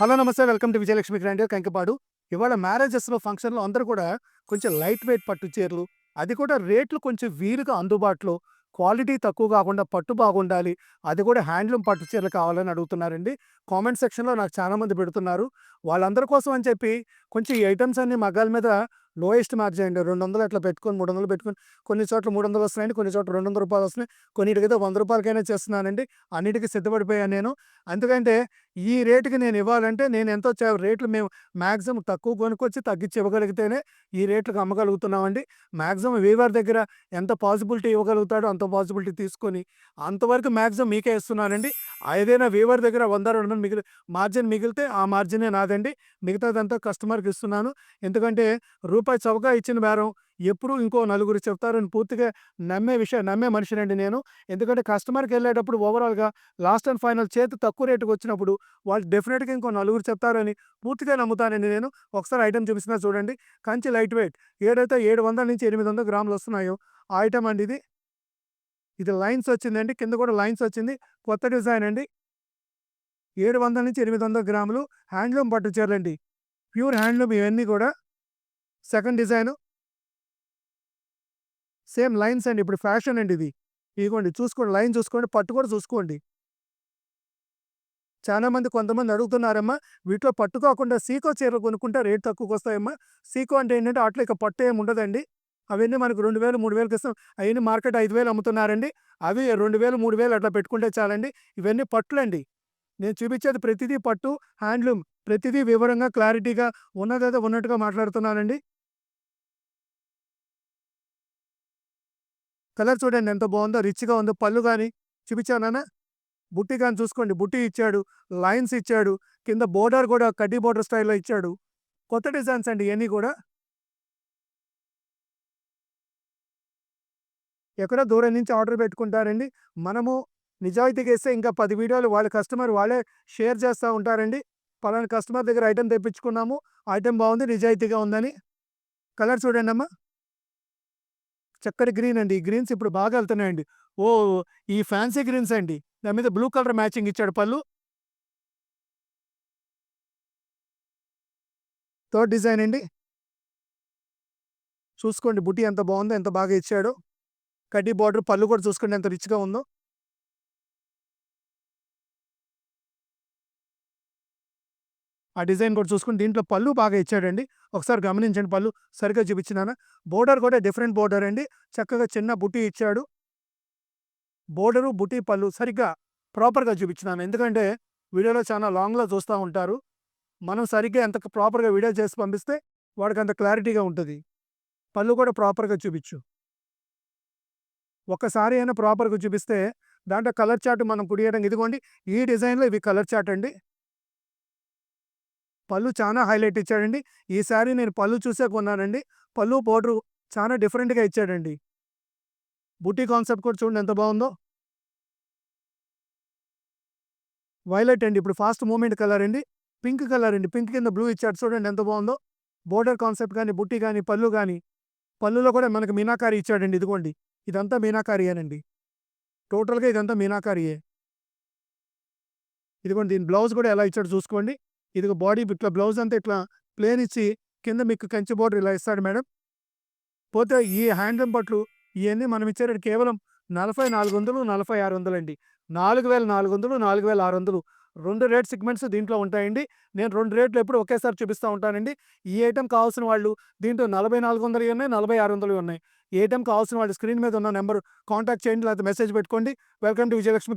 Hello నమస్తే. Welcome to Vijayalakshmi grandeur Kankipadu. ఇవాళ మ్యారేజెస్‌లో, ఫంక్షన్‌లో అందరూ కూడా కొంచెం లైట్ వెయిట్ పట్టు చీరలు, అది కూడా రేట్లు కొంచెం వీలుగా అందుబాటులో, క్వాలిటీ తక్కువ కాకుండా పట్టు బాగుండాలి. అది కూడా హ్యాండ్లూమ్ పట్టు చీరలు కావాలని అడుగుతున్నారండి. కామెంట్ సెక్షన్‌లో నాకు చాలామంది పెడుతున్నారు. వాళ్ళందరి కోసం అని చెప్పి కొంచెం ఈ ఐటెమ్స్ అన్నీ మగ్గాల మీద లోయెస్ట్ మార్జిన్ అండి. 200 అట్లా పెట్టుకొని, 300 పెట్టుకొని కొన్ని చోట్ల 300 వస్తున్నాయండి. కొన్ని చోట్ల రూ. 200 వస్తున్నాయి. కొన్నిటికైతే రూ. 100కైనా చేస్తున్నానండి. అన్నిటికి సిద్ధపడిపోయాను నేను. ఎందుకంటే ఈ రేటుకి నేను ఇవ్వాలంటే నేను ఎంతో రేట్లు మేము మాక్సిమం తక్కువ కొనుక్కొచ్చి తగ్గించి ఇవ్వగలిగితేనే ఈ రేట్లకు అమ్మగలుగుతున్నామండి. మాక్సిమం వీవర్ దగ్గర ఎంత పాసిబిలిటీ ఇవ్వగలుగుతాడో అంత పాసిబిలిటీ తీసుకొని అంతవరకు మాక్సిమం మీకే ఇస్తున్నానండి. ఏదైనా వీవర్ దగ్గర 100, 200 మార్జిన్ మిగిలితే ఆ మార్జినే నాదండి. మిగతాదంతా కస్టమర్‌కి ఇస్తున్నాను. ఎందుకంటే రూపాయి చవక ఇచ్చిన బేరం ఎప్పుడు ఇంకో నలుగురు చెప్తారని పూర్తిగా నమ్మే మనిషినండి నేను. ఎందుకంటే కస్టమర్‌కెళ్ళేటప్పుడు ఓవరాల్‌గా లాస్ట్ అండ్ ఫైనల్ చేతి తక్కువ రేటుకి వచ్చినప్పుడు వాళ్ళు డెఫినిట్‌గా ఇంకో నలుగురు చెప్తారని పూర్తిగా నమ్ముతానండి నేను. ఒకసారి ఐటెమ్ చూపిస్తున్నా చూడండి. కంచి లైట్ వెయిట్ ఏదైతే 700-800 గ్రాములు వస్తున్నాయో ఆ ఐటెమ్ అండి ఇది. ఇది లైన్స్ వచ్చిందండి. కింద కూడా లైన్స్ వచ్చింది. కొత్త డిజైన్ అండి. 700-800 గ్రాములు హ్యాండ్లూమ్ పట్టు చీరలండి. ప్యూర్ హ్యాండ్లూమ్ ఇవన్నీ కూడా. సెకండ్ డిజైను సేమ్ లైన్స్ అండి. ఇప్పుడు ఫ్యాషన్ అండి ఇది. ఇదిగోండి చూసుకోండి. లైన్ చూసుకోండి. పట్టు కూడా చూసుకోండి. కొంతమంది అడుగుతున్నారమ్మా, వీటిలో పట్టు కాకుండా సీకో చీరలు కొనుక్కుంటే రేట్ తక్కువకొస్తాయమ్మా. సీకో అంటే ఏంటంటే ఆటిలో ఇక పట్టు ఏమి ఉండదండి. అవన్నీ మనకు 2000, 3000కి ఇస్తాం. అయన్నీ మార్కెట్ 5000 అమ్ముతున్నారండి. అవి 2000, 3000 అట్లా పెట్టుకుంటే చాలండి. ఇవన్నీ పట్టులండి. నేను చూపించేది ప్రతిదీ పట్టు, హ్యాండ్లూమ్. ప్రతిదీ వివరంగా, క్లారిటీగా ఉన్నదేదో ఉన్నట్టుగా మాట్లాడుతున్నానండి. కలర్ చూడండి ఎంత బావుందో, రిచ్‌గా ఉందో. పళ్ళు గాని చూపించానా నాన్న? బుట్టి గాని చూసుకోండి. బుట్టి ఇచ్చాడు. లైన్స్ ఇచ్చాడు. కింద బోర్డర్ గూడా కడ్డీ బోర్డర్ స్టైల్‌లో ఇచ్చాడు. కొత్త డిజైన్స్ అండి ఇయన్నీ గూడా. ఎక్కడో దూరం నుంచి ఆర్డర్ పెట్టుకుంటారండి. మనము నిజాయితీగా ఇస్తే ఇంకా 10 వీడియోలు వాళ్ళ కస్టమర్ వాళ్ళే షేర్ చేస్తా ఉంటారండి. పలానా కస్టమర్ దగ్గర ఐటెమ్ తెప్పించుకున్నాము. ఐటెమ్ బావుంది. నిజాయితీగా ఉందని. కలర్ చూడండమ్మా. చక్కటి గ్రీన్ అండి. ఈ గ్రీన్స్ ఇప్పుడు బాగా ఎళ్తున్నాయండి. ఓహ్! ఈ ఫ్యాన్సీ గ్రీన్స్ అండి. దాని మీద బ్లూ కలర్ మ్యాచింగ్ ఇచ్చాడు పళ్ళు. థర్డ్ డిజైన్ అండి. చూసుకోండి బుటీ ఎంత బావుందో, ఎంత బాగా ఇచ్చాడో. కడ్డీ బోర్డర్ పళ్ళు కూడా చూసుకోండి ఎంత రిచ్‌గా ఉందో. ఆ డిజైన్ కూడా చూసుకొని దీంట్లో పళ్ళు బాగా ఇచ్చాడండి. ఒకసారి గమనించండి పళ్ళు సరిగ్గా చూపించినానా? బోర్డర్ కూడా డిఫరెంట్ బోర్డర్ అండి. చక్కగా చిన్న బుటీ ఇచ్చాడు. బోర్డరు, బుటీ, పళ్ళు సరిగ్గా ప్రాపర్‌గా చూపించినాను. ఎందుకంటే వీడియోలో చాలా లాంగ్‌లో చూస్తా ఉంటారు. మనం సరిగ్గా ఎంత ప్రాపర్‌గా వీడియో చేసి పంపిస్తే వాడికంత క్లారిటీగా ఉంటది. పళ్ళు కూడా ప్రాపర్‌గా చూపించు. ఒక్కసారి అయినా ప్రాపర్‌గా చూపిస్తే దాంట్లో కలర్ చార్ట్ మనం కుడియడం ఇదిగోండి. ఈ డిజైన్‌లో ఇవి కలర్ చార్ట్ అండి. పళ్ళు చానా హైలైట్ ఇచ్చాడండి. ఈ సారీ నేను పళ్ళు చూసే కొన్నానండి. పళ్ళు బోర్డరు చానా డిఫరెంట్‌గా ఇచ్చాడండి. బుటీ కాన్సెప్ట్ కూడా చూడండి ఎంత బావుందో. వైలెట్ అండి. ఇప్పుడు ఫాస్ట్ మూవ్‌మెంట్ కలర్ అండి. పింక్ కలర్ అండి. పింక్ కింద బ్లూ ఇచ్చాడు చూడండి ఎంత బావుందో. బోర్డర్ కాన్సెప్ట్ గాని, బుట్టి గాని, పళ్ళు గాని, పళ్ళులో కూడా మనకు మీనాకారి ఇచ్చాడండి ఇదిగోండి. ఇదంతా మీనాకారియేనండి. టోటల్‌గా ఇదంతా మీనాకారియే. ఇదిగోండి దీని బ్లౌజ్ కూడా ఎలా ఇచ్చాడో చూసుకోండి. ఇదిగో బాడీ ఇట్లా బ్లౌజ్ అంతా ఇట్లా ప్లెయిన్ ఇచ్చి కింద మీకు కంచి బోర్డర్ ఇలా ఇస్తాడు మేడం. పోతే ఈ హ్యాండ్లూమ్ బట్టలు ఇయన్నీ మనం ఇచ్చే రేట్ కేవలం 4400, 4600 అండి. 4400, 4600 2 రేట్ సెగ్మెంట్స్ దీంట్లో ఉంటాయండి. నేను 2 రేట్లు ఎప్పుడు ఒకేసారి చూపిస్తా ఉంటానండి. ఈ ఐటెమ్ కావాల్సిన వాళ్ళు దీంట్లో 4400 ఉన్నాయి, 4600 ఉన్నాయి. ఈ ఐటెమ్ కావాల్సిన వాళ్ళు స్క్రీన్ మీద ఉన్న నంబర్ కాంటాక్ట్ చేయండి. లేకపోతే మెసేజ్ పెట్టుకోండి. Welcome to Vijayalakshmi.